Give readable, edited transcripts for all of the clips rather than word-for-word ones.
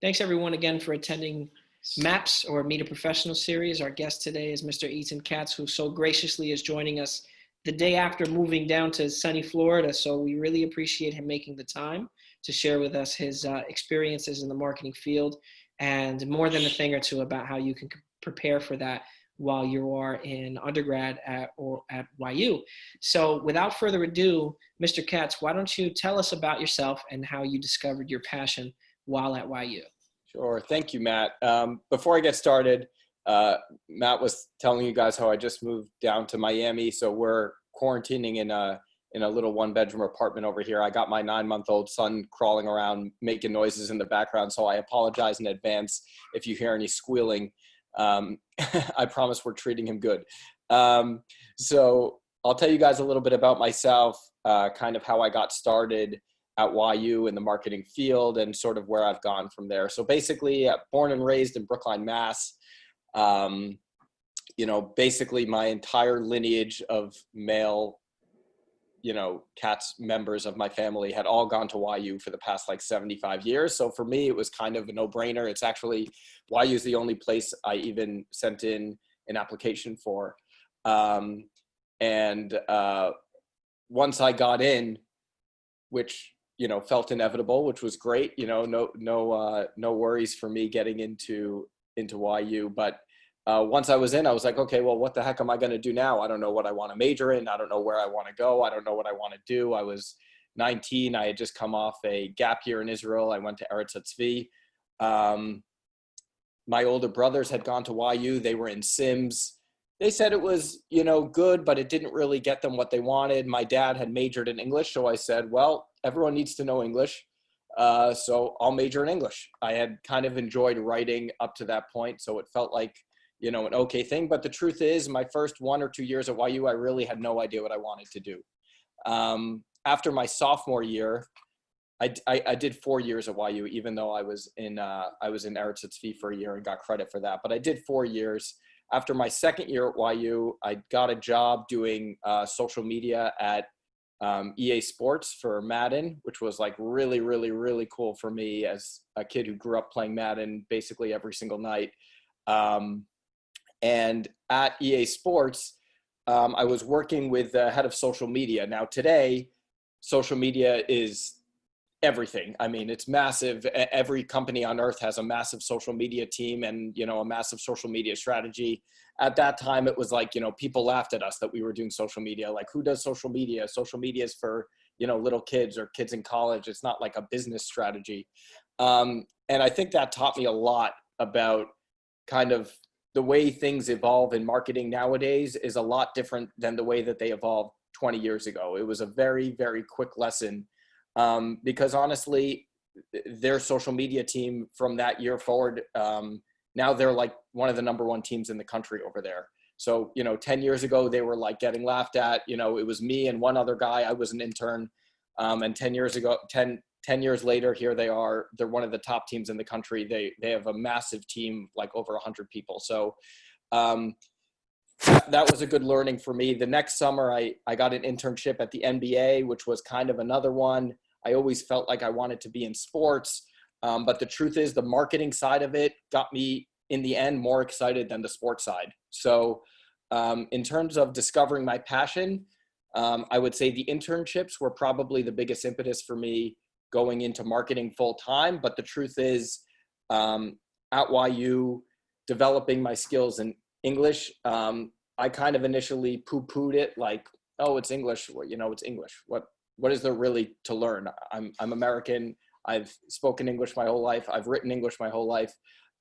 Thanks everyone again for attending MAPS or Meet a Professional series. Our guest today is Mr. Katz, who so graciously is joining us the day after moving down to sunny Florida. So we really appreciate him making the time to share with us his experiences in the marketing field and more than a thing or two about how you can prepare for that while you are in undergrad at YU. So without further ado, Mr. Katz, why don't you tell us about yourself and how you discovered your passion while at YU? Sure. Thank you, Matt. Before I get started, Matt was telling you guys how I just moved down to Miami. So we're quarantining in a little one-bedroom apartment over here. I got my 9-month-old son crawling around, making noises in the background. So I apologize in advance if you hear any squealing. I promise we're treating him good. So I'll tell you guys a little bit about myself, kind of how I got started at YU in the marketing field and sort of where I've gone from there. So basically, born and raised in Brookline, Mass. Basically my entire lineage of male, Katz members of my family had all gone to YU for the past 75 years. So for me, it was kind of a no-brainer. It's actually, YU is the only place I even sent in an application for. Once I got in, which felt inevitable, which was great. No worries for me getting into YU. But once I was in, I was like, okay, well, what the heck am I going to do now? I don't know what I want to major in. I don't know where I want to go. I don't know what I want to do. I was 19. I had just come off a gap year in Israel. I went to Eretz Tzvi. My older brothers had gone to YU. They were in Sims. They said it was, good, but it didn't really get them what they wanted. My dad had majored in English. So I said, well, everyone needs to know English. So I'll major in English. I had kind of enjoyed writing up to that point. So it felt like, an okay thing. But the truth is, my first 1 or 2 years at YU, I really had no idea what I wanted to do. After my sophomore year, I did 4 years at YU, even though I was in Eretz Tzvi for a year and got credit for that. But I did 4 years. After my second year at YU, I got a job doing social media at EA Sports for Madden, which was really, really, really cool for me as a kid who grew up playing Madden basically every single night. And at EA Sports, I was working with the head of social media. Now today, social media is everything. I mean, it's massive. Every company on earth has a massive social media team and, a massive social media strategy. At that time, it was people laughed at us that we were doing social media. Like, who does social media? Social media is for, little kids or kids in college. It's not like a business strategy. And I think that taught me a lot about kind of the way things evolve in marketing nowadays is a lot different than the way that they evolved 20 years ago. It was a very, very quick lesson. Because honestly, their social media team from that year forward, now they're one of the number one teams in the country over there. So, 10 years ago, they were getting laughed at. It was me and one other guy. I was an intern. And 10 years later, here they are. They're one of the top teams in the country. They have a massive team, over 100 people. So that was a good learning for me. The next summer, I got an internship at the NBA, which was kind of another one. I always felt like I wanted to be in sports. But the truth is the marketing side of it got me in the end more excited than the sports side. So in terms of discovering my passion, I would say the internships were probably the biggest impetus for me going into marketing full time. But the truth is at YU, developing my skills in English, I kind of initially poo-pooed it oh, it's English. Well, it's English. What is there really to learn? I'm American. I've spoken English my whole life. I've written English my whole life.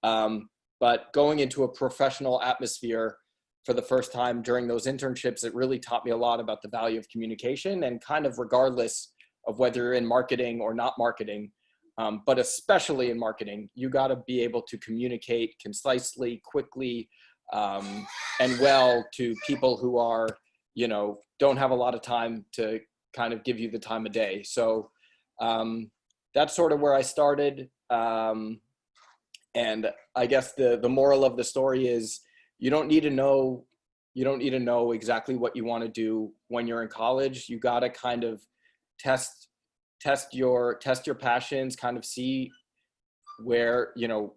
But going into a professional atmosphere for the first time during those internships, it really taught me a lot about the value of communication and kind of regardless of whether you're in marketing or not marketing, but especially in marketing, you got to be able to communicate concisely, quickly, and well to people who are, don't have a lot of time to kind of give you the time of day. So that's sort of where I started. And I guess the moral of the story is you don't need to know exactly what you want to do when you're in college. You got to kind of test your passions, kind of see where, you know,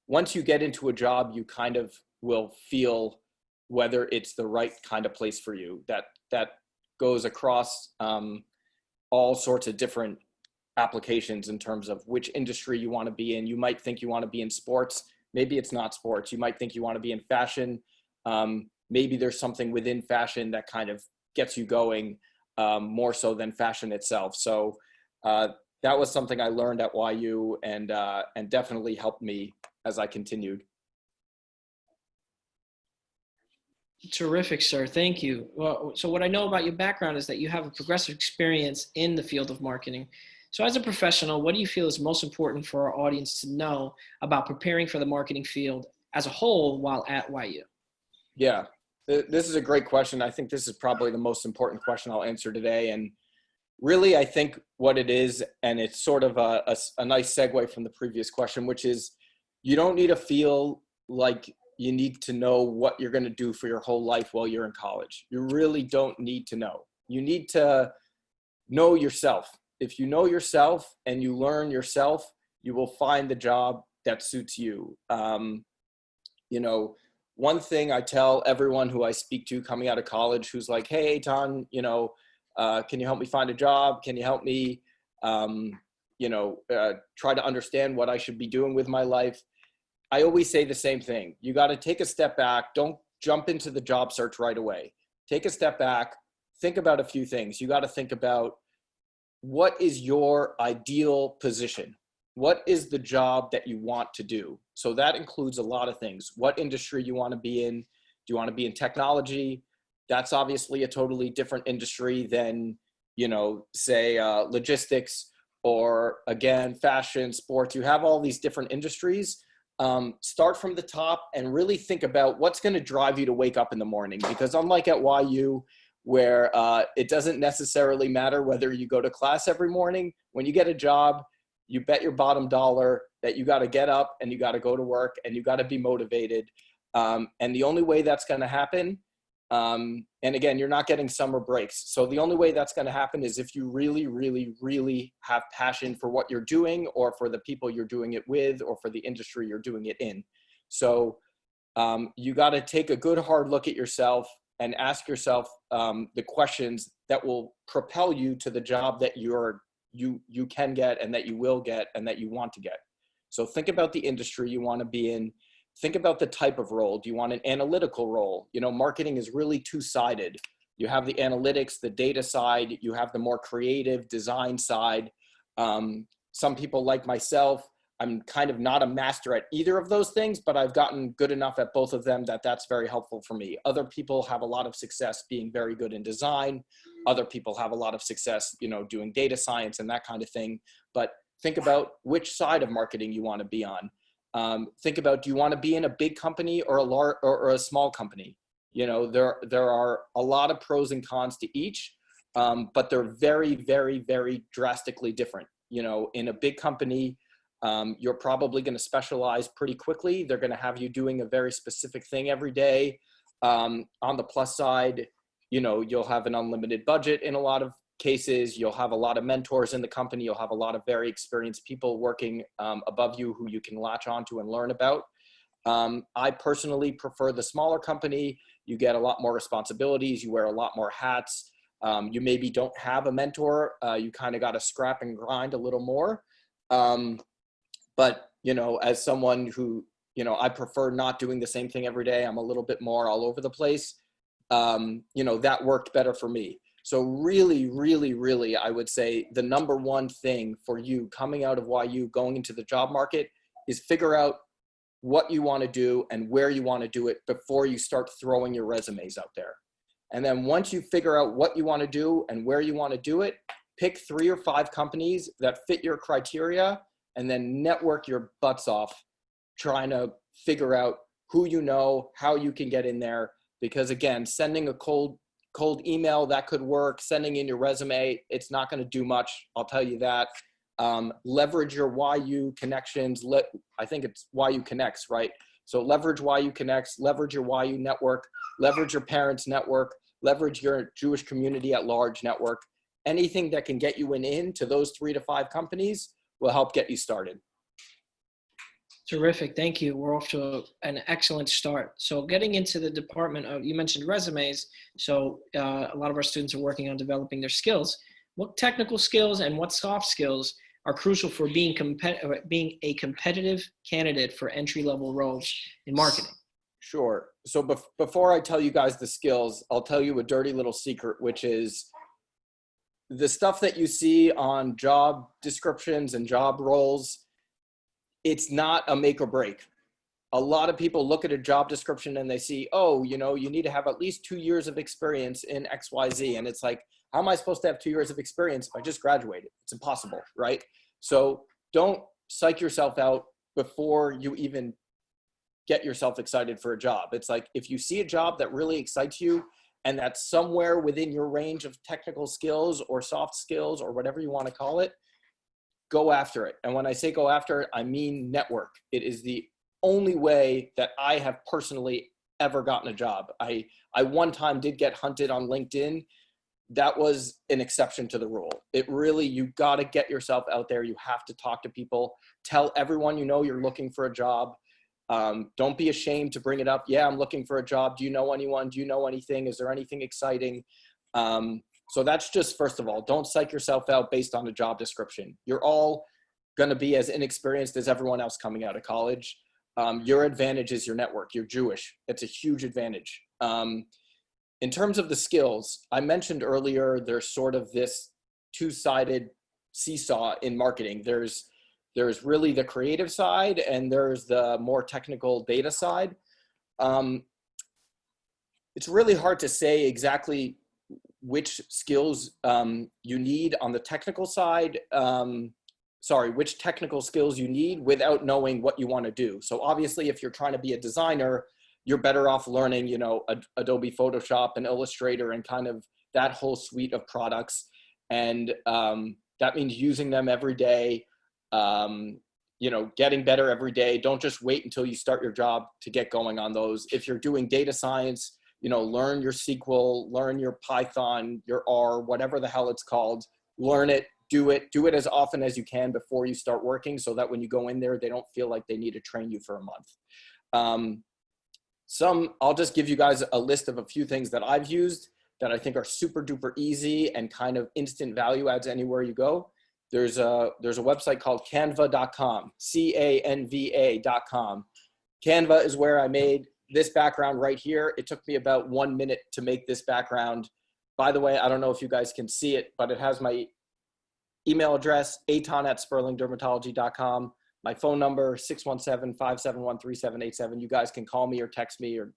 once you get into a job, you kind of will feel whether it's the right kind of place for you. That goes across all sorts of different applications in terms of which industry you want to be in. You might think you want to be in sports. Maybe it's not sports. You might think you want to be in fashion. Maybe there's something within fashion that kind of gets you going more so than fashion itself. So that was something I learned at YU and definitely helped me as I continued. Terrific, sir. Thank you. Well, so what I know about your background is that you have a progressive experience in the field of marketing. So as a professional, what do you feel is most important for our audience to know about preparing for the marketing field as a whole while at YU? Yeah, this is a great question. I think this is probably the most important question I'll answer today. And really, I think what it is, and it's sort of a nice segue from the previous question, which is you don't need to feel like you need to know what you're going to do for your whole life while you're in college. You really don't need to know. You need to know yourself. If you know yourself and you learn yourself, you will find the job that suits you. You know, one thing I tell everyone who I speak to coming out of college who's like, hey, Eitan, you know, can you help me find a job? Can you help me, you know, try to understand what I should be doing with my life? I always say the same thing. You got to take a step back. Don't jump into the job search right away. Take a step back. Think about a few things. You got to think about what is your ideal position? What is the job that you want to do? So that includes a lot of things. What industry you want to be in? Do you want to be in technology? That's obviously a totally different industry than, you know, say logistics or, again, fashion, sports. You have all these different industries. Start from the top and really think about what's going to drive you to wake up in the morning. Because unlike at YU, where it doesn't necessarily matter whether you go to class every morning, when you get a job, you bet your bottom dollar that you got to get up and you got to go to work and you got to be motivated. And the only way that's going to happen, and again, you're not getting summer breaks. So the only way that's going to happen is if you really, really, really have passion for what you're doing or for the people you're doing it with or for the industry you're doing it in. So you got to take a good hard look at yourself and ask yourself the questions that will propel you to the job that you can get and that you will get and that you want to get. So think about the industry you want to be in. Think about the type of role. Do you want an analytical role? You know, marketing is really two-sided. You have the analytics, the data side. You have the more creative design side. Some people like myself, I'm kind of not a master at either of those things, but I've gotten good enough at both of them that that's very helpful for me. Other people have a lot of success being very good in design. Other people have a lot of success, you know, doing data science and that kind of thing. But think about which side of marketing you want to be on. Think about, do you want to be in a big company or a small company? You know, there are a lot of pros and cons to each, but they're very, very, very drastically different. You know, in a big company, you're probably going to specialize pretty quickly. They're going to have you doing a very specific thing every day. On the plus side, you know, you'll have an unlimited budget in a lot of cases. You'll have a lot of mentors in the company. You'll have a lot of very experienced people working above you who you can latch onto and learn about. I personally prefer the smaller company. You get a lot more responsibilities. You wear a lot more hats. You maybe don't have a mentor. You kind of got to scrap and grind a little more. But, you know, as someone who, you know, I prefer not doing the same thing every day. I'm a little bit more all over the place. You know, that worked better for me. So really, really, really, I would say the number one thing for you coming out of YU, going into the job market, is figure out what you want to do and where you want to do it before you start throwing your resumes out there. And then once you figure out what you want to do and where you want to do it, pick 3 or 5 companies that fit your criteria and then network your butts off trying to figure out who you know, how you can get in there. Because again, sending a cold email, that could work. Sending in your resume, it's not going to do much. I'll tell you that. Leverage your YU connections. I think it's YU Connects, right? So leverage YU Connects, leverage your YU network, leverage your parents' network, leverage your Jewish community at large network. Anything that can get you into those 3 to 5 companies will help get you started. Terrific. Thank you. We're off to an excellent start. So getting into the department of, you mentioned resumes. So a lot of our students are working on developing their skills. What technical skills and what soft skills are crucial for being a competitive candidate for entry-level roles in marketing? Sure. So before I tell you guys the skills, I'll tell you a dirty little secret, which is the stuff that you see on job descriptions and job roles. It's not a make or break. A lot of people look at a job description and they see, oh, you know, you need to have at least 2 years of experience in XYZ. And it's like, how am I supposed to have 2 years of experience if I just graduated? It's impossible, right? So don't psych yourself out before you even get yourself excited for a job. It's like, if you see a job that really excites you and that's somewhere within your range of technical skills or soft skills or whatever you want to call it, go after it. And when I say go after it, I mean network. It is the only way that I have personally ever gotten a job. I one time did get hunted on LinkedIn. That was an exception to the rule. It really, you got to get yourself out there. You have to talk to people. Tell everyone you know you're looking for a job. Don't be ashamed to bring it up. Yeah, I'm looking for a job. Do you know anyone? Do you know anything? Is there anything exciting? So that's just, first of all, don't psych yourself out based on a job description. You're all going to be as inexperienced as everyone else coming out of college. Your advantage is your network. You're Jewish. It's a huge advantage. In terms of the skills, I mentioned earlier, there's sort of this two-sided seesaw in marketing. There's really the creative side and there's the more technical data side. It's really hard to say exactly which skills you need on the technical side. Which technical skills you need without knowing what you want to do. So obviously, if you're trying to be a designer, you're better off learning, you know, Adobe Photoshop and Illustrator and kind of that whole suite of products. And that means using them every day, you know, getting better every day. Don't just wait until you start your job to get going on those. If you're doing data science, you know, learn your SQL, learn your Python, your R, whatever the hell it's called, learn it, do it as often as you can before you start working so that when you go in there, they don't feel like they need to train you for a month. I'll just give you guys a list of a few things that I've used that I think are super duper easy and kind of instant value adds anywhere you go. There's a website called canva.com, Canva.com. Canva is where I made this background right here. It took me about 1 minute to make this background. By the way, I don't know if you guys can see it, but it has my email address, aton@sperlingdermatology.com. My phone number, 617-571-3787. You guys can call me or text me or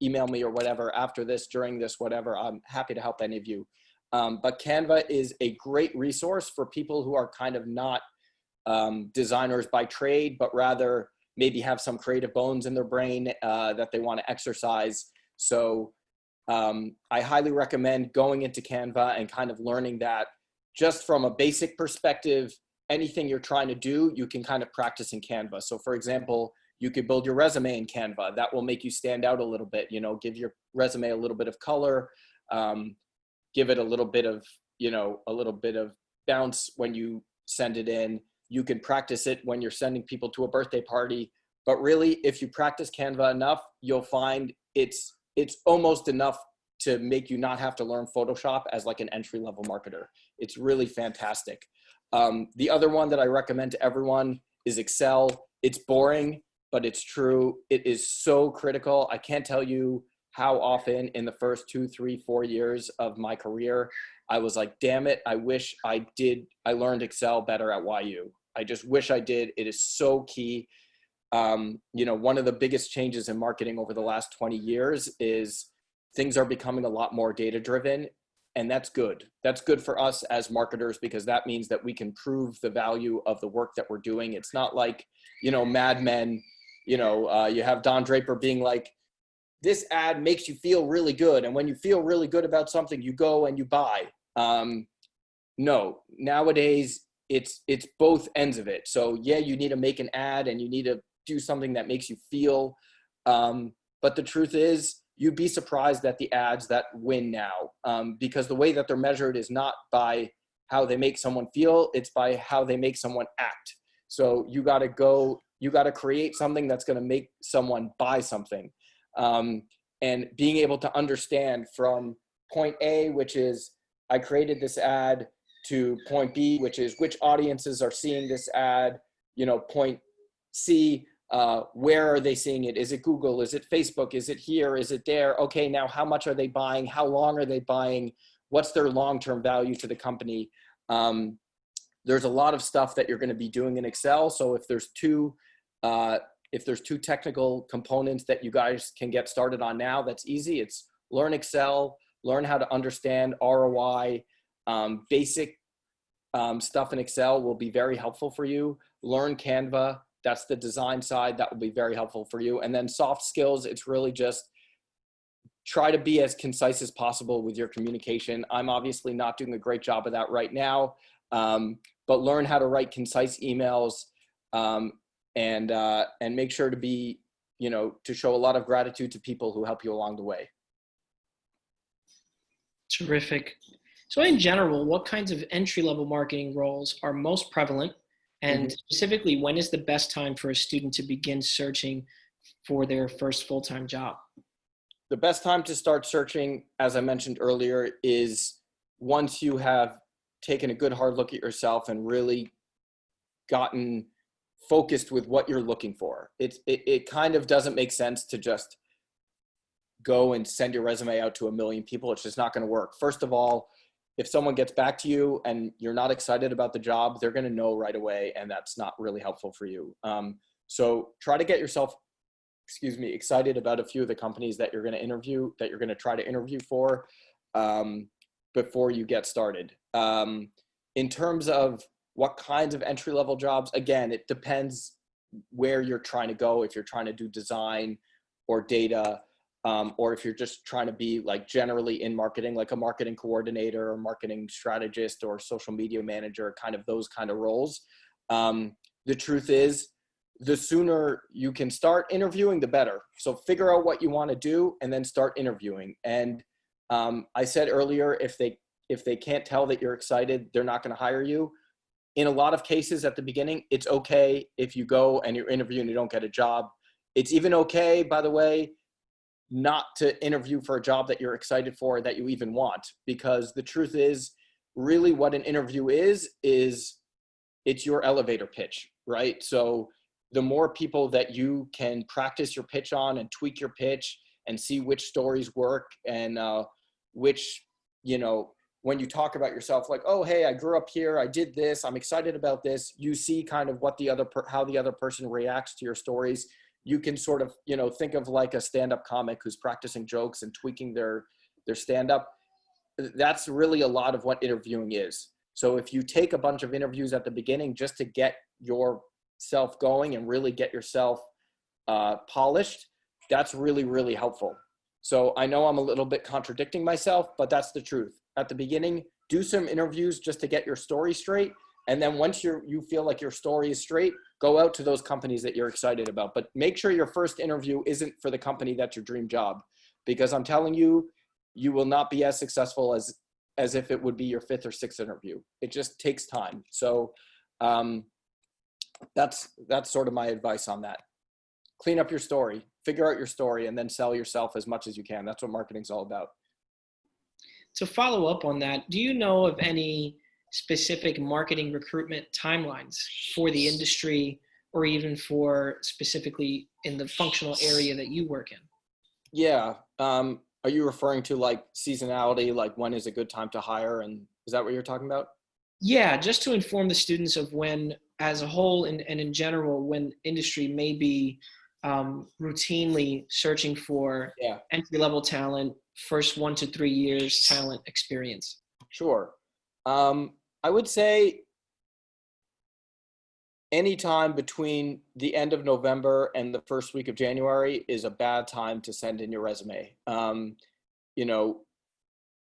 email me or whatever after this, during this, whatever. I'm happy to help any of you. But Canva is a great resource for people who are kind of not designers by trade, but rather maybe have some creative bones in their brain that they want to exercise. So I highly recommend going into Canva and kind of learning that. Just from a basic perspective, anything you're trying to do, you can kind of practice in Canva. So for example, you could build your resume in Canva. That will make you stand out a little bit, you know, give your resume a little bit of color, give it a little bit of, you know, a little bit of bounce when you send it in. You can practice it when you're sending people to a birthday party. But really, if you practice Canva enough, you'll find it's almost enough to make you not have to learn Photoshop as like an entry-level marketer. It's really fantastic. The other one that I recommend to everyone is Excel. It's boring, but it's true. It is so critical. I can't tell you how often in the first 2, 3, 4 years of my career, I was like, damn it, I wish I learned Excel better at YU. I just wish I did. It is so key. You know, one of the biggest changes in marketing over the last 20 years is things are becoming a lot more data-driven, and that's good. That's good for us as marketers because that means that we can prove the value of the work that we're doing. It's not like, you know, Mad Men, you know, you have Don Draper being like, this ad makes you feel really good, and when you feel really good about something, you go and you buy. No, nowadays it's both ends of it. So yeah, you need to make an ad and you need to do something that makes you feel, but the truth is, you'd be surprised at the ads that win now, because the way that they're measured is not by how they make someone feel, it's by how they make someone act. So you got to go You got to create something that's going to make someone buy something. And being able to understand from point A, which is I created this ad, to point B, which is which audiences are seeing this ad, point C, where are they seeing it? Is it Google? Is it Facebook? Is it here? Is it there? Okay, now how much are they buying? How long are they buying? What's their long-term value to the company? There's a lot of stuff that you're going to be doing in Excel. So if there's two technical components that you guys can get started on now, that's easy. It's learn Excel, learn how to understand ROI. Basic stuff in Excel will be very helpful for you. Learn Canva. That's the design side. That will be very helpful for you. And then soft skills, it's really just try to be as concise as possible with your communication. I'm obviously not doing a great job of that right now, but learn how to write concise emails, and make sure to be, to show a lot of gratitude to people who help you along the way. Terrific. So in general, what kinds of entry-level marketing roles are most prevalent? And specifically, when is the best time for a student to begin searching for their first full-time job? The best time to start searching, as I mentioned earlier, is once you have taken a good hard look at yourself and really gotten focused with what you're looking for. It kind of doesn't make sense to just go and send your resume out to a million people. It's just not going to work. First of all, if someone gets back to you and you're not excited about the job, they're going to know right away, and that's not really helpful for you. So try to get yourself, excited about a few of the companies that you're going to try to interview for before you get started. In terms of what kinds of entry-level jobs, again, it depends where you're trying to go. If you're trying to do design or data, or if you're just trying to be like generally in marketing, like a marketing coordinator or marketing strategist or social media manager, kind of those kind of roles. The truth is, the sooner you can start interviewing, the better. So figure out what you want to do and then start interviewing. And I said earlier, if they can't tell that you're excited, they're not going to hire you. In a lot of cases at the beginning, it's okay if you go and you're interviewing and you don't get a job. It's even okay, by the way, not to interview for a job that you're excited for, that you even want, because the truth is, really what an interview is it's your elevator pitch, right? So the more people that you can practice your pitch on and tweak your pitch and see which stories work, and which, when you talk about yourself, like, oh, hey, I grew up here, I did this, I'm excited about this, you see kind of what how the other person reacts to your stories. You can sort of, think of like a stand-up comic who's practicing jokes and tweaking their stand-up. That's really a lot of what interviewing is. So if you take a bunch of interviews at the beginning just to get yourself going and really get yourself polished, that's really, really helpful. So I know I'm a little bit contradicting myself, but that's the truth. At the beginning, do some interviews just to get your story straight. And then once you feel like your story is straight, go out to those companies that you're excited about. But make sure your first interview isn't for the company that's your dream job, because I'm telling you, you will not be as successful as if it would be your fifth or sixth interview. It just takes time. So that's sort of my advice on that. Clean up your story, figure out your story, and then sell yourself as much as you can. That's what marketing's all about. To follow up on that, do you know of any specific marketing recruitment timelines for the industry, or even for specifically in the functional area that you work in? Yeah. Are you referring to like seasonality, like when is a good time to hire? And is that what you're talking about? Yeah, just to inform the students of when, as a whole and in general, when industry may be routinely searching for entry-level talent, first 1 to 3 years talent experience. Sure. I would say anytime between the end of November and the first week of January is a bad time to send in your resume.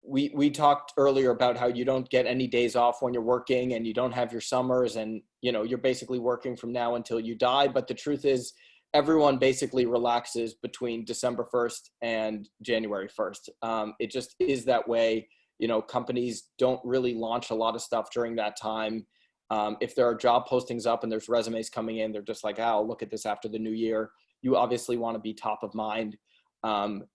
We talked earlier about how you don't get any days off when you're working, and you don't have your summers, and you're basically working from now until you die. But the truth is, everyone basically relaxes between December 1st and January 1st. It just is that way. Companies don't really launch a lot of stuff during that time. If there are job postings up and there's resumes coming in, they're just like, I'll look at this after the new year. You obviously want to be top of mind.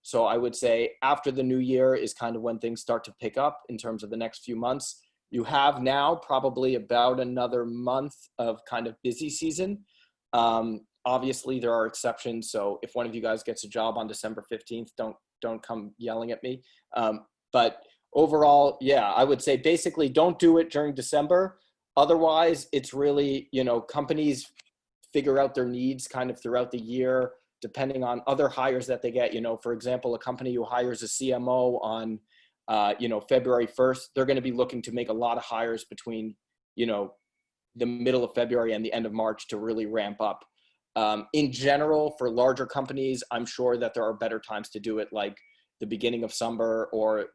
So I would say after the new year is kind of when things start to pick up in terms of the next few months. You have now probably about another month of kind of busy season. Obviously there are exceptions. So if one of you guys gets a job on December 15th, don't come yelling at me. But overall, yeah, I would say basically don't do it during December. Otherwise, it's really, companies figure out their needs kind of throughout the year, depending on other hires that they get. For example, a company who hires a CMO on, February 1st, they're going to be looking to make a lot of hires between, the middle of February and the end of March to really ramp up. In general, for larger companies, I'm sure that there are better times to do it, like the beginning of summer or,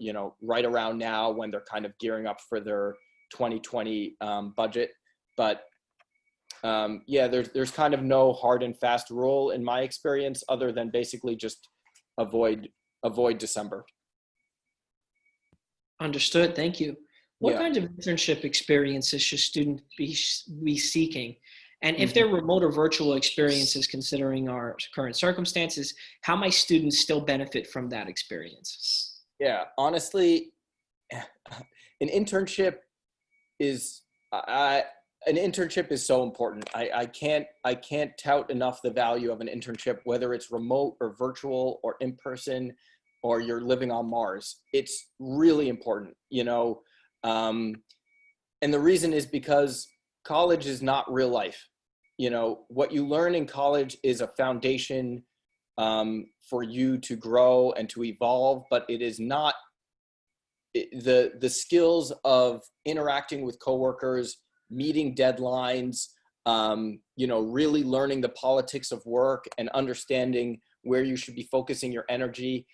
right around now when they're kind of gearing up for their 2020 budget. But yeah, there's kind of no hard and fast rule in my experience, other than basically just avoid December. Understood. Thank you. What Yeah. kind of internship experiences should students be seeking? And if they're remote or virtual experiences, considering our current circumstances, how might students still benefit from that experience? Yeah, honestly, an internship is so important. I can't tout enough the value of an internship, whether it's remote or virtual or in person, or you're living on Mars. It's really important, and the reason is because college is not real life. What you learn in college is a foundation for you to grow and to evolve, but it is not the skills of interacting with coworkers, meeting deadlines, really learning the politics of work and understanding where you should be focusing your energy.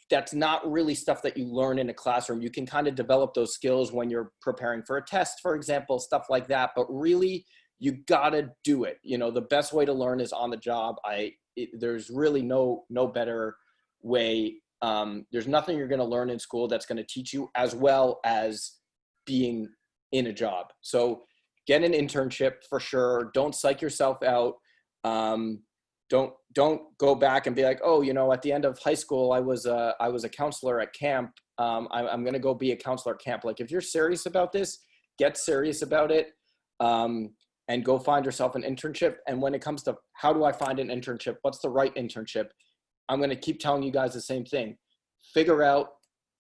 That's not really stuff that you learn in a classroom. You can kind of develop those skills when you're preparing for a test, for example, stuff like that. But really, you gotta do it. The best way to learn is on the job. There's really no better way. There's nothing you're gonna learn in school that's gonna teach you as well as being in a job. So get an internship for sure. Don't psych yourself out. Don't go back and be like, oh, at the end of high school, I was a counselor at camp. I'm going to go be a counselor at camp. Like, if you're serious about this, get serious about it, and go find yourself an internship. And when it comes to how do I find an internship, what's the right internship? I'm going to keep telling you guys the same thing. Figure out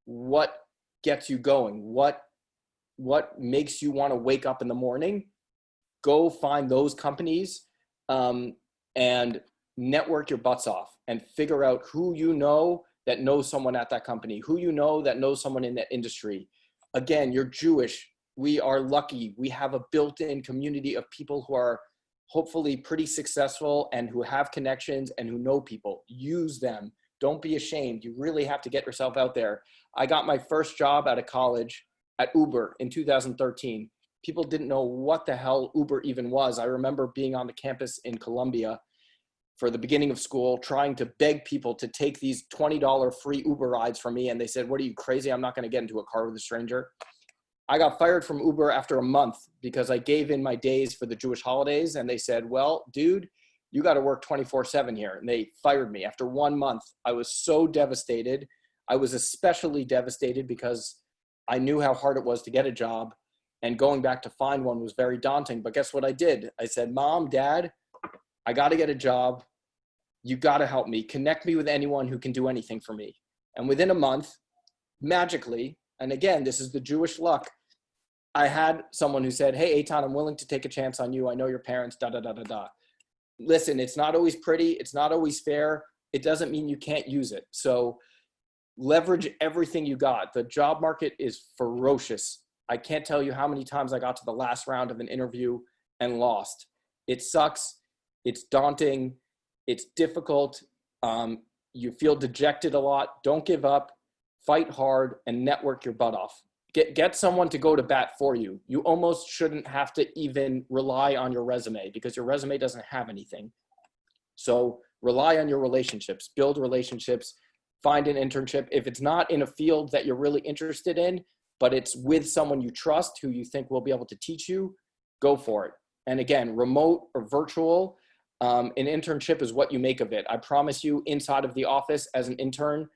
what gets you going. What makes you want to wake up in the morning? Go find those companies, and network your butts off and figure out who that knows someone at that company, who that knows someone in that industry. Again, you're Jewish. We are lucky. We have a built-in community of people who are hopefully pretty successful and who have connections and who know people. Use them. Don't be ashamed. You really have to get yourself out there. I got my first job out of college at Uber in 2013. People didn't know what the hell Uber even was. I remember being on the campus in Columbia for the beginning of school, trying to beg people to take these $20 free Uber rides from me. And they said, what are you, crazy? I'm not going to get into a car with a stranger. I got fired from Uber after a month because I gave in my days for the Jewish holidays. And they said, well, dude, you got to work 24/7 here. And they fired me after 1 month. I was so devastated. I was especially devastated because I knew how hard it was to get a job. And going back to find one was very daunting. But guess what I did? I said, Mom, Dad, I got to get a job. You got to help me. Connect me with anyone who can do anything for me. And within a month, magically, and again, this is the Jewish luck, I had someone who said, hey, Eitan, I'm willing to take a chance on you. I know your parents, da-da-da-da-da. Listen, it's not always pretty. It's not always fair. It doesn't mean you can't use it. So leverage everything you got. The job market is ferocious. I can't tell you how many times I got to the last round of an interview and lost. It sucks. It's daunting. It's difficult. You feel dejected a lot. Don't give up. Fight hard and network your butt off. Get someone to go to bat for you. You almost shouldn't have to even rely on your resume because your resume doesn't have anything. So rely on your relationships. Build relationships. Find an internship. If it's not in a field that you're really interested in, but it's with someone you trust who you think will be able to teach you, go for it. And again, remote or virtual, an internship is what you make of it. I promise you, inside of the office as an intern,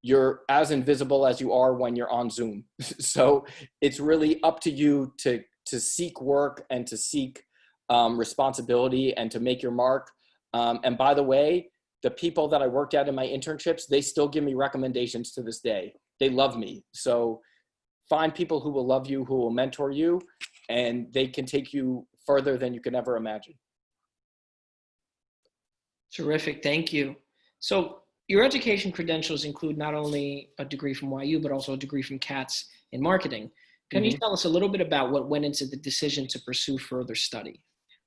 you're as invisible as you are when you're on Zoom. So it's really up to you to seek work and to seek responsibility and to make your mark. And by the way, the people that I worked at in my internships, they still give me recommendations to this day. They love me. So find people who will love you, who will mentor you, and they can take you further than you can ever imagine. Terrific, thank you. So your education credentials include not only a degree from YU, but also a degree from Katz in marketing. Can you tell us a little bit about what went into the decision to pursue further study?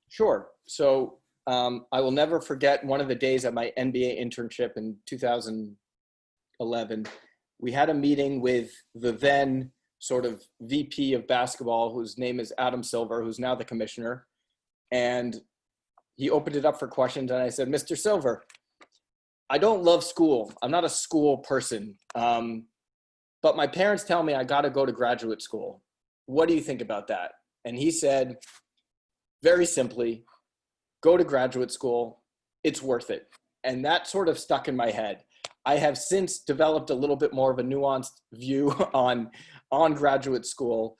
Sure. So I will never forget one of the days at my NBA internship in 2011. We had a meeting with the then sort of VP of basketball, whose name is Adam Silver, who's now the commissioner. And he opened it up for questions. And I said, Mr. Silver, I don't love school. I'm not a school person. But my parents tell me I got to go to graduate school. What do you think about that? And he said, very simply, go to graduate school. It's worth it. And that sort of stuck in my head. I have since developed a little bit more of a nuanced view on graduate school,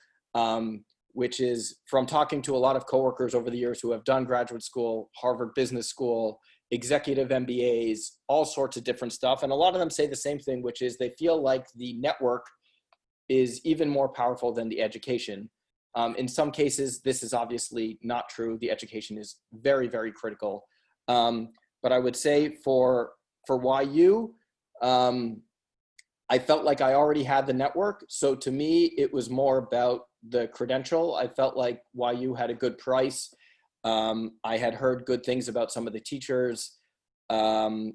which is from talking to a lot of coworkers over the years who have done graduate school, Harvard Business School, executive MBAs, all sorts of different stuff. And a lot of them say the same thing, which is they feel like the network is even more powerful than the education. In some cases, this is obviously not true. The education is very, very critical. But I would say for YU, I felt like I already had the network. So to me, it was more about the credential. I felt like YU had a good price. I had heard good things about some of the teachers. I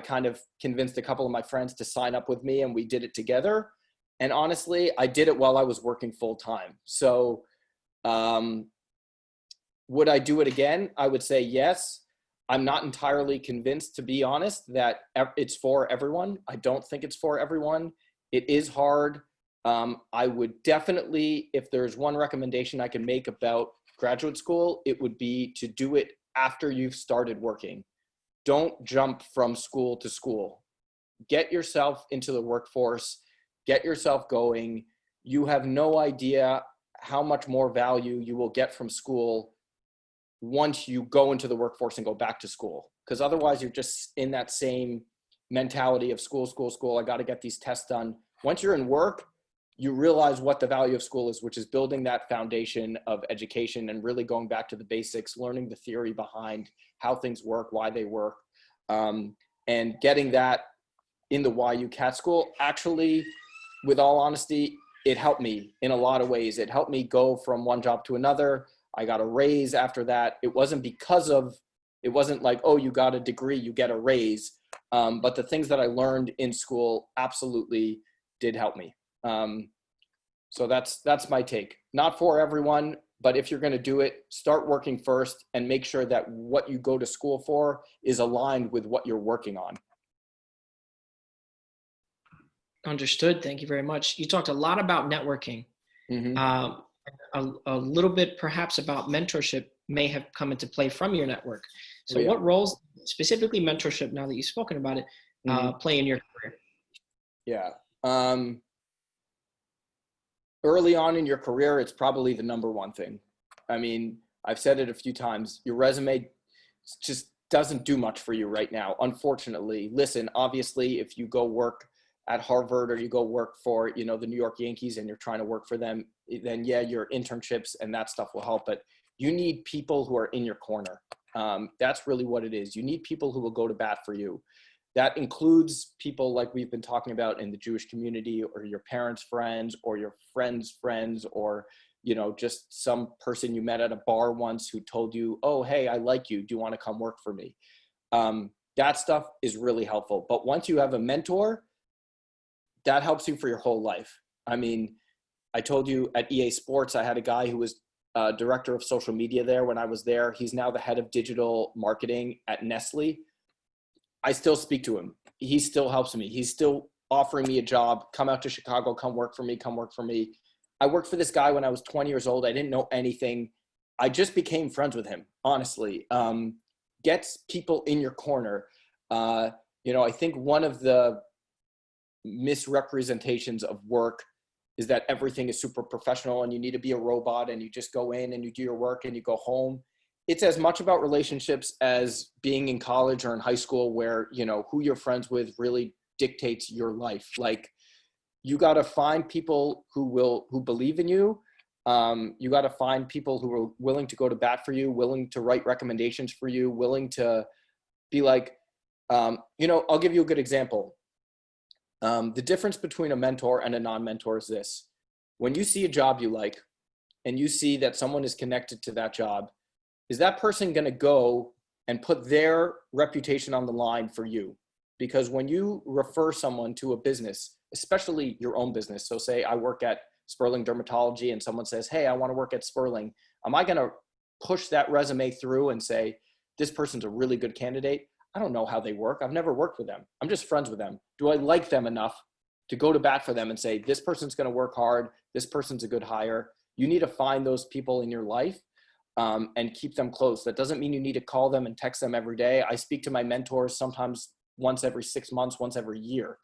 kind of convinced a couple of my friends to sign up with me, and we did it together. And honestly, I did it while I was working full time. So would I do it again? I would say yes. I'm not entirely convinced, to be honest, that it's for everyone. I don't think it's for everyone. It is hard. I would definitely, if there's one recommendation I can make about graduate school, it would be to do it after you've started working. Don't jump from school to school. Get yourself into the workforce, get yourself going. You have no idea how much more value you will get from school once you go into the workforce and go back to school. Because otherwise you're just in that same mentality of school, I got to get these tests done. Once you're in work, you realize what the value of school is, which is building that foundation of education and really going back to the basics, learning the theory behind how things work, why they work, and getting that in the YU Cat School. Actually, with all honesty, it helped me in a lot of ways. It helped me go from one job to another. I got a raise after that. It wasn't like, oh, you got a degree, you get a raise. But the things that I learned in school absolutely did help me. So that's my take. Not for everyone, but if you're going to do it, start working first and make sure that what you go to school for is aligned with what you're working on. Understood. Thank you very much. You talked a lot about networking. Mm-hmm. A little bit perhaps about mentorship may have come into play from your network. So Yeah. What roles, specifically mentorship, now that you've spoken about it, play in your career? Yeah. Early on in your career, it's probably the number one thing. I mean, I've said it a few times. Your resume just doesn't do much for you right now, unfortunately. Listen, obviously, if you go work at Harvard or you go work for, the New York Yankees and you're trying to work for them, then yeah, your internships and that stuff will help. But you need people who are in your corner. That's really what it is. You need people who will go to bat for you. That includes people like we've been talking about in the Jewish community, or your parents' friends, or your friends' friends, or, just some person you met at a bar once who told you, oh, hey, I like you. Do you want to come work for me? That stuff is really helpful. But once you have a mentor, that helps you for your whole life. I mean, I told you at EA Sports, I had a guy who was director of social media there when I was there. He's now the head of digital marketing at Nestle. I still speak to him. He still helps me. He's still offering me a job. Come out to Chicago, come work for me. I worked for this guy when I was 20 years old. I didn't know anything. I just became friends with him, honestly. Gets people in your corner. I think one of the misrepresentations of work is that everything is super professional and you need to be a robot and you just go in and you do your work and you go home. It's as much about relationships as being in college or in high school, where, who you're friends with really dictates your life. Like, you got to find people who believe in you. You got to find people who are willing to go to bat for you, willing to write recommendations for you, willing to be like, I'll give you a good example. The difference between a mentor and a non-mentor is this. When you see a job you like and you see that someone is connected to that job, is that person going to go and put their reputation on the line for you? Because when you refer someone to a business, especially your own business, so say I work at Sperling Dermatology and someone says, hey, I want to work at Sperling. Am I going to push that resume through and say, this person's a really good candidate? I don't know how they work. I've never worked with them. I'm just friends with them. Do I like them enough to go to bat for them and say, this person's going to work hard. This person's a good hire. You need to find those people in your life and keep them close. That doesn't mean you need to call them and text them every day. I speak to my mentors sometimes once every 6 months, once every year.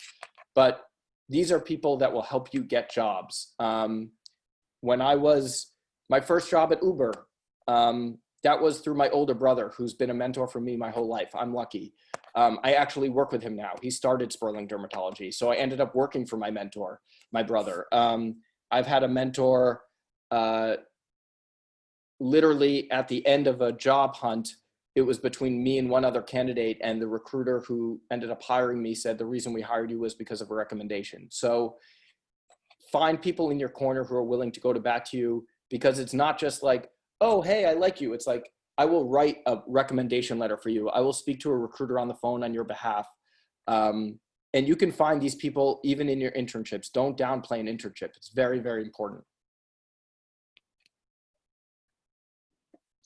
But these are people that will help you get jobs. When I was my first job at Uber, that was through my older brother, who's been a mentor for me my whole life. I'm lucky. I actually work with him now. He started Sperling Dermatology. So I ended up working for my mentor, my brother. I've had a mentor literally at the end of a job hunt. It was between me and one other candidate, and the recruiter who ended up hiring me said the reason we hired you was because of a recommendation. So find people in your corner who are willing to go to bat to you, because it's not just like, oh, hey, I like you. It's like, I will write a recommendation letter for you. I will speak to a recruiter on the phone on your behalf. And you can find these people even in your internships. Don't downplay an internship. It's very, very important.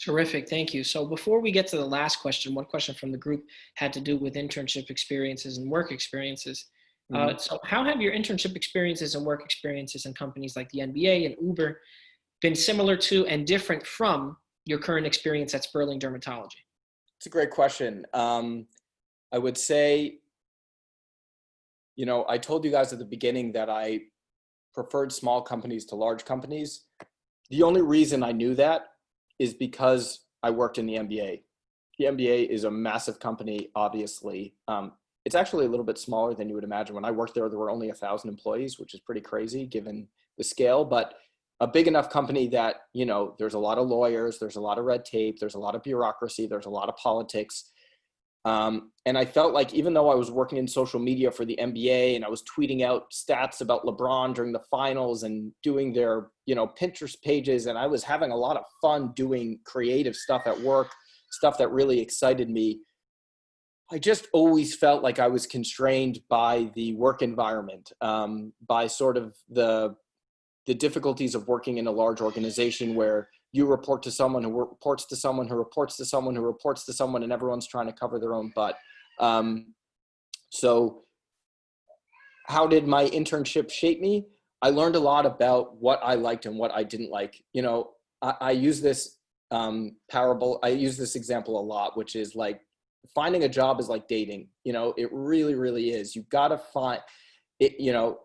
Terrific. Thank you. So before we get to the last question, one question from the group had to do with internship experiences and work experiences. So how have your internship experiences and work experiences in companies like the NBA and Uber been similar to and different from your current experience at Sperling Dermatology? It's a great question. I would say, I told you guys at the beginning that I preferred small companies to large companies. The only reason I knew that is because I worked in the NBA. The NBA is a massive company, obviously. It's actually a little bit smaller than you would imagine. When I worked there were only 1,000 employees, which is pretty crazy given the scale, but a big enough company that, there's a lot of lawyers, there's a lot of red tape, there's a lot of bureaucracy, there's a lot of politics. And I felt like even though I was working in social media for the NBA and I was tweeting out stats about LeBron during the finals and doing their, Pinterest pages, and I was having a lot of fun doing creative stuff at work, stuff that really excited me, I just always felt like I was constrained by the work environment, by sort of the difficulties of working in a large organization where you report to someone who reports to someone who reports to someone who reports to someone, and everyone's trying to cover their own butt. So how did my internship shape me? I learned a lot about what I liked and what I didn't like. I use this parable. I use this example a lot, which is like finding a job is like dating. It really, really is. You've got to find it.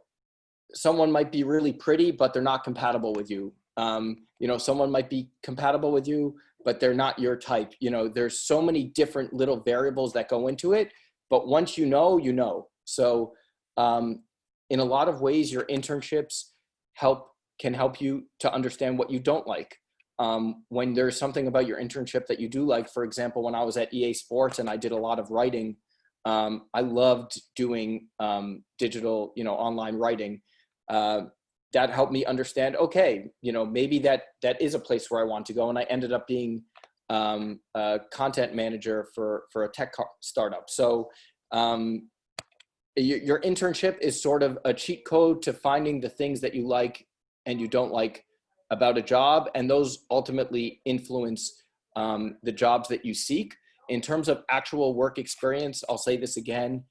Someone might be really pretty, but they're not compatible with you. Someone might be compatible with you, but they're not your type. There's so many different little variables that go into it, but once you know. So in a lot of ways, your internships can help you to understand what you don't like. When there's something about your internship that you do like, for example, when I was at EA Sports and I did a lot of writing, I loved doing digital, online writing. That helped me understand, okay, maybe that is a place where I want to go. And I ended up being a content manager for a tech startup. So your internship is sort of a cheat code to finding the things that you like and you don't like about a job. And those ultimately influence the jobs that you seek. In terms of actual work experience, I'll say this again,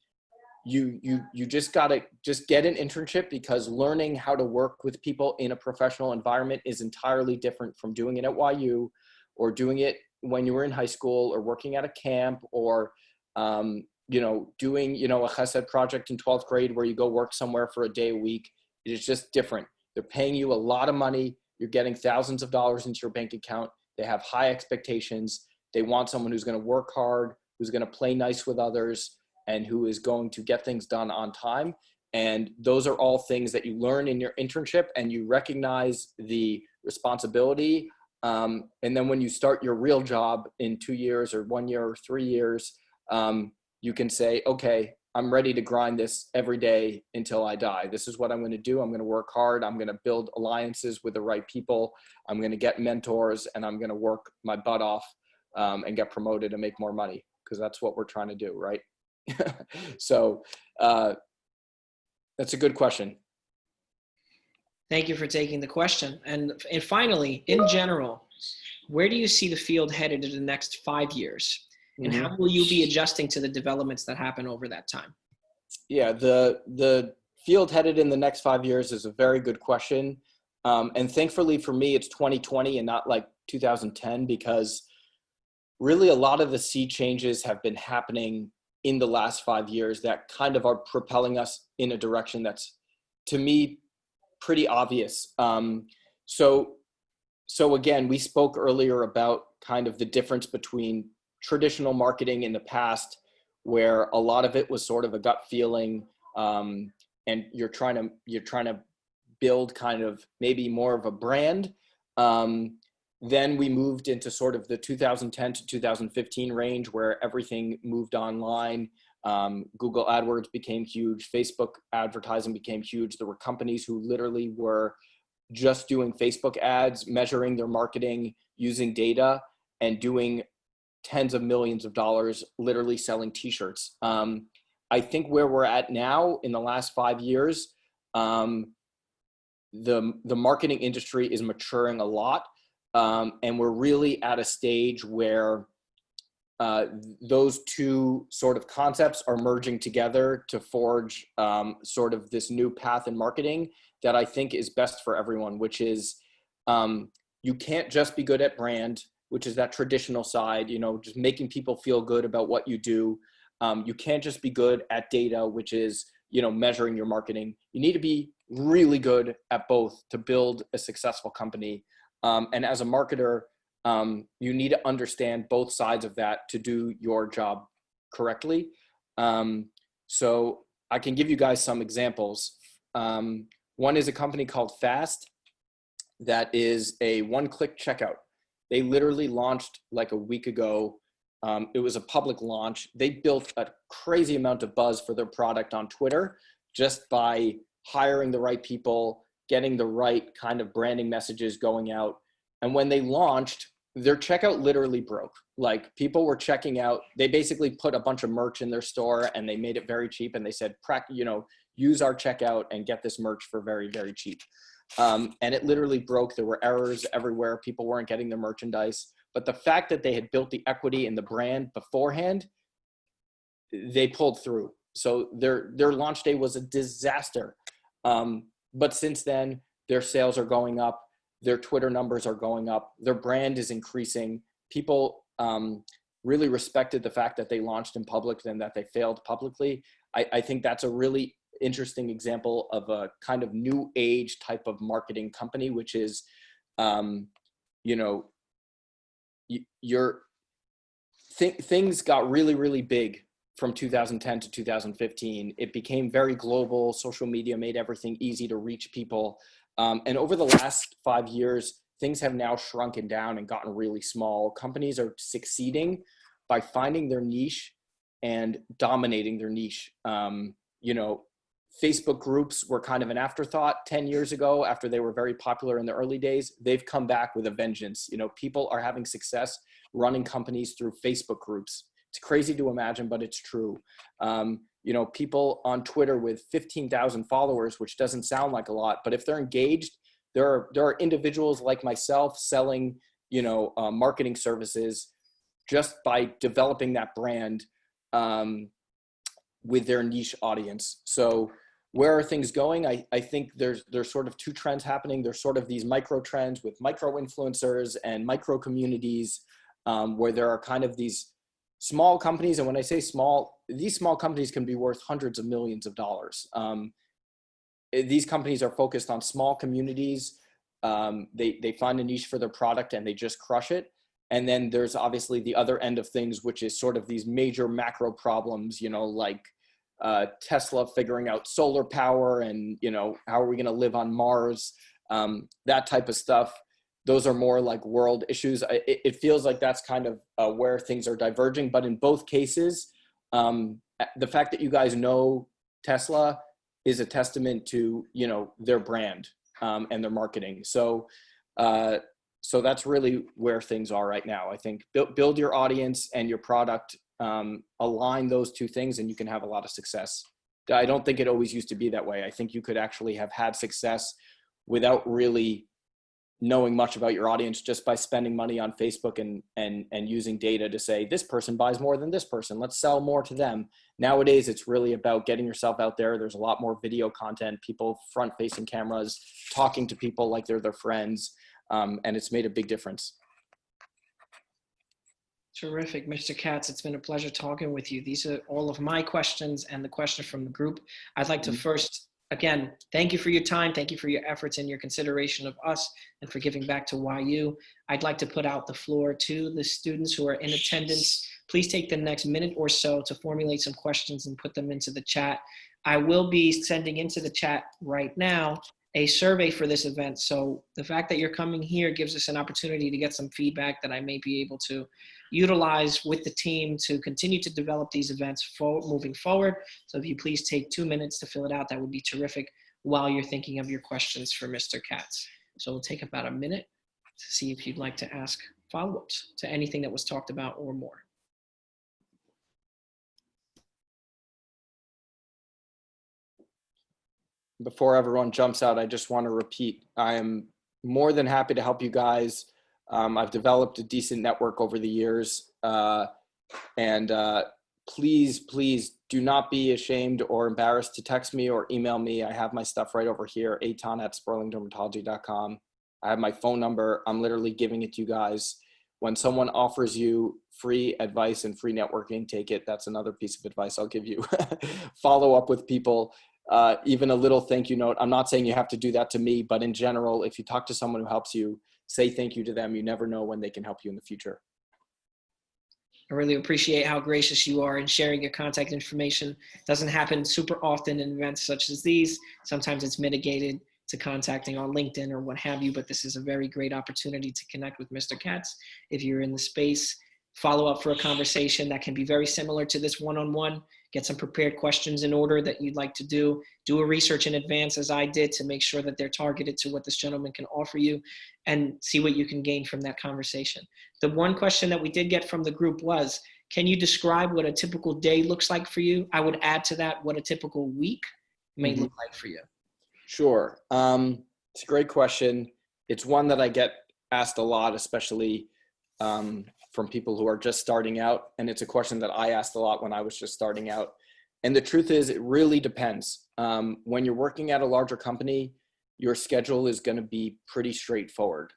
you just gotta just get an internship, because learning how to work with people in a professional environment is entirely different from doing it at YU, or doing it when you were in high school, or working at a camp, or doing a chesed project in 12th grade where you go work somewhere for a day a week. It is just different. They're paying you a lot of money. You're getting thousands of dollars into your bank account. They have high expectations. They want someone who's going to work hard, who's going to play nice with others, and who is going to get things done on time. And those are all things that you learn in your internship, and you recognize the responsibility. And then when you start your real job in 2 years or 1 year or 3 years, you can say, okay, I'm ready to grind this every day until I die. This is what I'm going to do. I'm going to work hard. I'm going to build alliances with the right people. I'm going to get mentors, and I'm going to work my butt off and get promoted and make more money, because that's what we're trying to do, right? So that's a good question. Thank you for taking the question. And finally, in general, where do you see the field headed in the next 5 years? And how will you be adjusting to the developments that happen over that time? Yeah, the field headed in the next 5 years is a very good question. And thankfully for me, it's 2020 and not like 2010, because really a lot of the sea changes have been happening in the last 5 years that kind of are propelling us in a direction that's, to me, pretty obvious. So again, we spoke earlier about kind of the difference between traditional marketing in the past, where a lot of it was sort of a gut feeling, and you're trying to build kind of maybe more of a brand. Then we moved into sort of the 2010 to 2015 range, where everything moved online. Google AdWords became huge. Facebook advertising became huge. There were companies who literally were just doing Facebook ads, measuring their marketing using data, and doing tens of millions of dollars, literally selling t-shirts. I think where we're at now in the last 5 years, the marketing industry is maturing a lot. And we're really at a stage where those two sort of concepts are merging together to forge sort of this new path in marketing that I think is best for everyone, which is you can't just be good at brand, which is that traditional side, just making people feel good about what you do. You can't just be good at data, which is, measuring your marketing. You need to be really good at both to build a successful company. And as a marketer, you need to understand both sides of that to do your job correctly. So I can give you guys some examples. One is a company called Fast that is a one-click checkout. They literally launched like a week ago. It was a public launch. They built a crazy amount of buzz for their product on Twitter just by hiring the right people, getting the right kind of branding messages going out. And when they launched, their checkout literally broke. Like, people were checking out. They basically put a bunch of merch in their store, and they made it very cheap. And they said, use our checkout and get this merch for very, very cheap. And it literally broke. There were errors everywhere. People weren't getting their merchandise. But the fact that they had built the equity in the brand beforehand, they pulled through. So their launch day was a disaster. But since then, their sales are going up. Their Twitter numbers are going up. Their brand is increasing. People really respected the fact that they launched in public and that they failed publicly. I think that's a really interesting example of a kind of new age type of marketing company, which is, things got really, really big from 2010 to 2015. It became very global. Social media made everything easy to reach people. And over the last 5 years, things have now shrunken down and gotten really small. Companies are succeeding by finding their niche and dominating their niche. Facebook groups were kind of an afterthought 10 years ago after they were very popular in the early days. They've come back with a vengeance. People are having success running companies through Facebook groups. It's crazy to imagine, but it's true. People on Twitter with 15,000 followers, which doesn't sound like a lot, but if they're engaged, there are individuals like myself selling, marketing services just by developing that brand. with their niche audience. So where are things going? I think there's sort of two trends happening. There's sort of these micro trends with micro influencers and micro communities, where there are kind of these small companies. And when I say small, these small companies can be worth hundreds of millions of dollars. These companies are focused on small communities. They find a niche for their product and they just crush it. And then there's obviously the other end of things, which is sort of these major macro problems, like Tesla figuring out solar power and, how are we going to live on Mars? That type of stuff. Those are more like world issues. It feels like that's kind of where things are diverging. But in both cases, the fact that you guys know Tesla is a testament to, their brand and their marketing. So that's really where things are right now. I think build your audience and your product, align those two things, and you can have a lot of success. I don't think it always used to be that way. I think you could actually have had success without really knowing much about your audience, just by spending money on Facebook and using data to say, this person buys more than this person, let's sell more to them. Nowadays, it's really about getting yourself out there. There's a lot more video content, people front facing cameras, talking to people like they're their friends. And it's made a big difference. Terrific, Mr. Katz. It's been a pleasure talking with you. These are all of my questions and the questions from the group. I'd like to first, again, thank you for your time. Thank you for your efforts and your consideration of us and for giving back to YU. I'd like to put out the floor to the students who are in attendance. Please take the next minute or so to formulate some questions and put them into the chat. I will be sending into the chat right now a survey for this event. So the fact that you're coming here gives us an opportunity to get some feedback that I may be able to utilize with the team to continue to develop these events moving forward. So if you please take 2 minutes to fill it out, that would be terrific while you're thinking of your questions for Mr. Katz. So we'll take about a minute to see if you'd like to ask follow-ups to anything that was talked about or more. Before everyone jumps out, I just want to repeat, I am more than happy to help you guys. I've developed a decent network over the years. Please do not be ashamed or embarrassed to text me or email me. I have my stuff right over here, aton@sperlingdermatology.com. I have my phone number. I'm literally giving it to you guys. When someone offers you free advice and free networking, take it. That's another piece of advice I'll give you. Follow up with people. Even a little thank you note. I'm not saying you have to do that to me, but in general, if you talk to someone who helps you, say thank you to them. You never know when they can help you in the future. I really appreciate how gracious you are in sharing your contact information. It doesn't happen super often in events such as these. Sometimes it's mitigated to contacting on LinkedIn or what have you, but this is a very great opportunity to connect with Mr. Katz. If you're in the space, follow up for a conversation that can be very similar to this one-on-one. Get some prepared questions in order that you'd like to do a research in advance, as I did, to make sure that they're targeted to what this gentleman can offer you, and see what you can gain from that conversation. The one question that we did get from the group was, can you describe what a typical day looks like for you? I would add to that what a typical week may look like for you. Sure. It's a great question. It's one that I get asked a lot, especially from people who are just starting out. And it's a question that I asked a lot when I was just starting out. And the truth is, it really depends. When you're working at a larger company, your schedule is going to be pretty straightforward.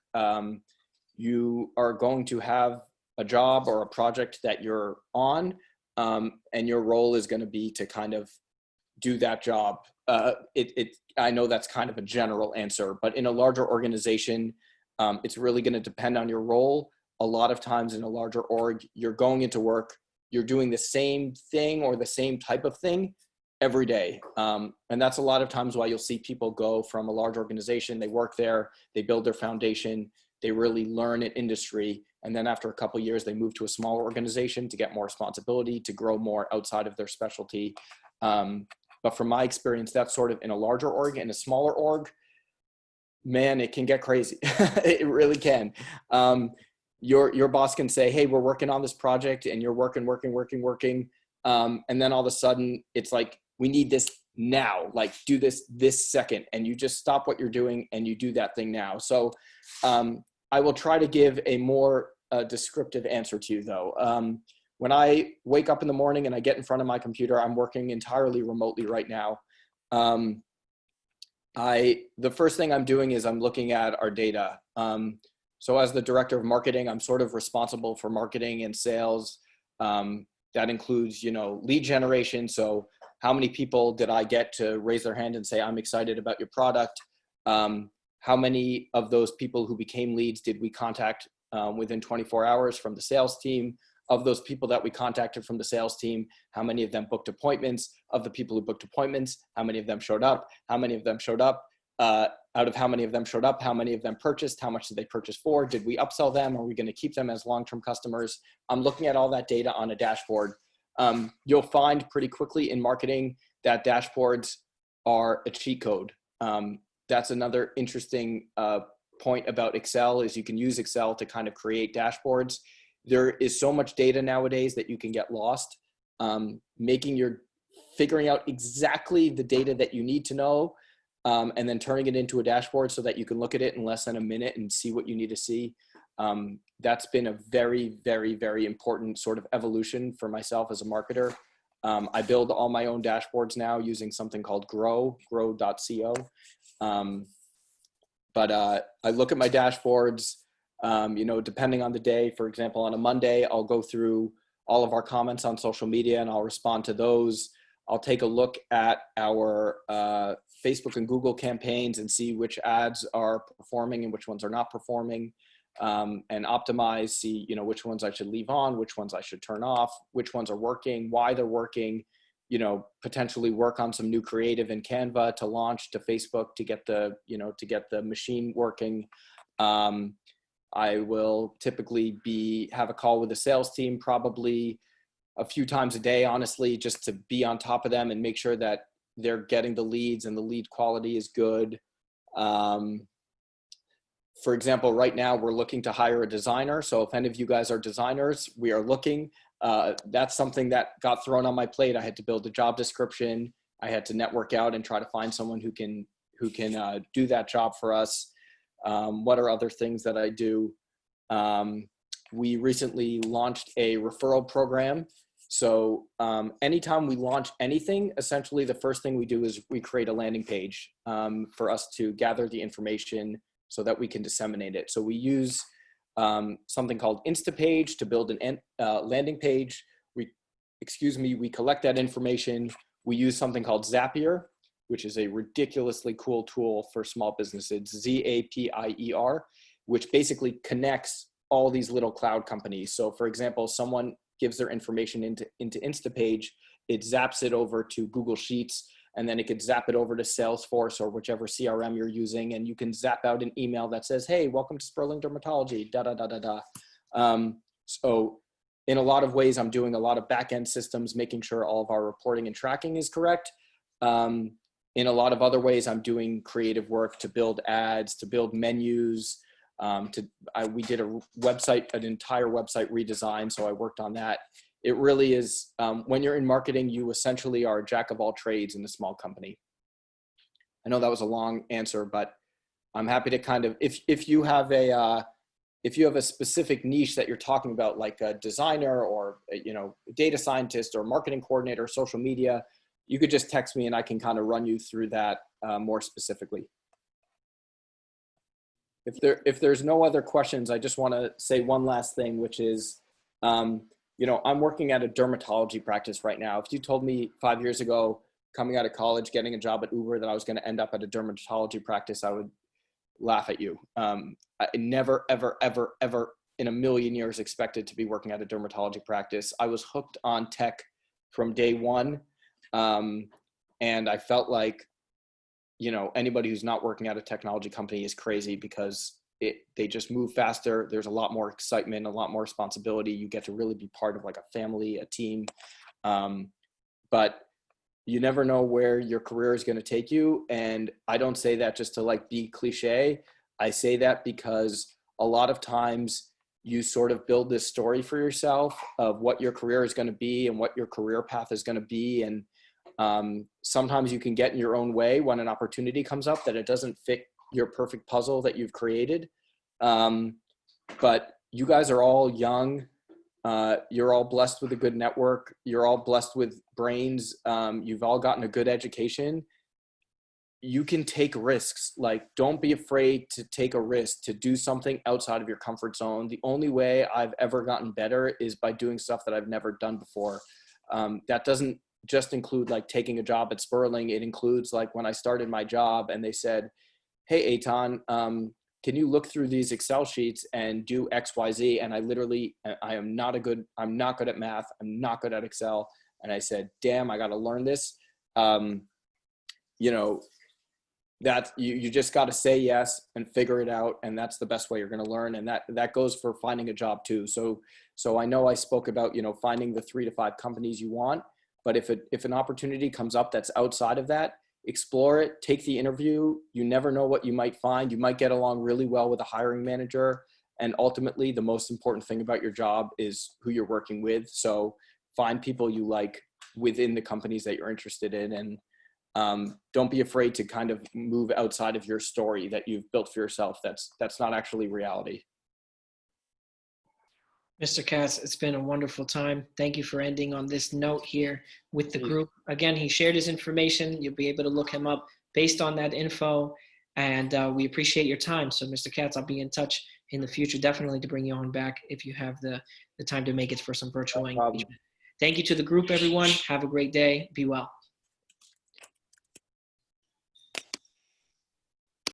You are going to have a job or a project that you're on, and your role is going to be to kind of do that job. I know that's kind of a general answer, but in a larger organization, it's really going to depend on your role. A lot of times in a larger org, you're going into work, you're doing the same thing or the same type of thing every day. And that's a lot of times why you'll see people go from a large organization, they work there, they build their foundation, they really learn an industry. And then after a couple of years, they move to a smaller organization to get more responsibility, to grow more outside of their specialty. But from my experience, that's sort of in a larger org. In a smaller org, man, it can get crazy. It really can. Your boss can say, hey, we're working on this project, and you're working. And then all of a sudden it's like, we need this now, like do this second. And you just stop what you're doing and you do that thing now. So I will try to give a more descriptive answer to you though. when I wake up in the morning and I get in front of my computer, I'm working entirely remotely right now. The first thing I'm doing is I'm looking at our data. So as the director of marketing, I'm sort of responsible for marketing and sales. That includes, lead generation. So how many people did I get to raise their hand and say, I'm excited about your product? How many of those people who became leads did we contact within 24 hours from the sales team? Of those people that we contacted from the sales team, how many of them booked appointments? Of the people who booked appointments, how many of them showed up? How many of them showed up? Out of how many of them showed up, how many of them purchased? How much did they purchase for? Did we upsell them? Are we going to keep them as long-term customers? I'm looking at all that data on a dashboard. You'll find pretty quickly in marketing that dashboards are a cheat code. That's another interesting point about Excel is you can use Excel to kind of create dashboards. There is so much data nowadays that you can get lost. Figuring out exactly the data that you need to know, and then turning it into a dashboard so that you can look at it in less than a minute and see what you need to see. That's been a very, very, very important sort of evolution for myself as a marketer. I build all my own dashboards now using something called grow.co. But I look at my dashboards, depending on the day. For example, on a Monday, I'll go through all of our comments on social media and I'll respond to those. I'll take a look at our Facebook and Google campaigns and see which ads are performing and which ones are not performing, and optimize, see, which ones I should leave on, which ones I should turn off, which ones are working, why they're working, potentially work on some new creative in Canva to launch to Facebook to get the machine working. I will typically have a call with the sales team probably a few times a day, honestly, just to be on top of them and make sure that they're getting the leads and the lead quality is good. For example, right now we're looking to hire a designer. So if any of you guys are designers, we are looking. That's something that got thrown on my plate. I had to build a job description. I had to network out and try to find someone who can do that job for us. What are other things that I do? We recently launched a referral program. So anytime we launch anything, essentially the first thing we do is we create a landing page for us to gather the information so that we can disseminate it. So we use something called Instapage to build an landing page. We collect that information. We use something called Zapier, which is a ridiculously cool tool for small businesses, Zapier, which basically connects all these little cloud companies. So for example, someone gives their information into Instapage, it zaps it over to Google Sheets, and then it could zap it over to Salesforce or whichever CRM you're using, and you can zap out an email that says, hey, welcome to Sperling Dermatology, So in a lot of ways, I'm doing a lot of back-end systems, making sure all of our reporting and tracking is correct. In a lot of other ways, I'm doing creative work to build ads, to build menus. We did an entire website redesign, so I worked on that. It really is, when you're in marketing, you essentially are a jack of all trades in a small company. I know that was a long answer, but I'm happy to kind of, if you have a specific niche that you're talking about, like a designer or data scientist or marketing coordinator, social media, you could just text me and I can kind of run you through that more specifically. If there's no other questions, I just want to say one last thing, which is, I'm working at a dermatology practice right now. If you told me 5 years ago, coming out of college, getting a job at Uber, that I was going to end up at a dermatology practice, I would laugh at you. I never, ever, ever, ever in a million years expected to be working at a dermatology practice. I was hooked on tech from day one. And I felt like, anybody who's not working at a technology company is crazy because they just move faster. There's a lot more excitement, a lot more responsibility. You get to really be part of like a family, a team. But you never know where your career is going to take you. And I don't say that just to like be cliche. I say that because a lot of times you sort of build this story for yourself of what your career is going to be and what your career path is going to be. And sometimes you can get in your own way when an opportunity comes up that it doesn't fit your perfect puzzle that you've created. But you guys are all young. You're all blessed with a good network. You're all blessed with brains. You've all gotten a good education. You can take risks. Like, don't be afraid to take a risk, to do something outside of your comfort zone. The only way I've ever gotten better is by doing stuff that I've never done before. That doesn't just include like taking a job at Sperling. It includes like when I started my job and they said, hey, Eitan, can you look through these Excel sheets and do X, Y, Z? And I'm not good at math. I'm not good at Excel. And I said, damn, I got to learn this. That you just got to say yes and figure it out. And that's the best way you're going to learn. And that goes for finding a job too. So I know I spoke about, finding the 3 to 5 companies you want, but if an opportunity comes up that's outside of that, explore it, take the interview. You never know what you might find. You might get along really well with a hiring manager. And ultimately, the most important thing about your job is who you're working with. So find people you like within the companies that you're interested in. And don't be afraid to kind of move outside of your story that you've built for yourself. That's not actually reality. Mr. Katz, it's been a wonderful time. Thank you for ending on this note here with the group. Again, he shared his information. You'll be able to look him up based on that info. And we appreciate your time. So, Mr. Katz, I'll be in touch in the future, definitely to bring you on back if you have the time to make it for some virtual engagement. Thank you to the group, everyone. Have a great day. Be well.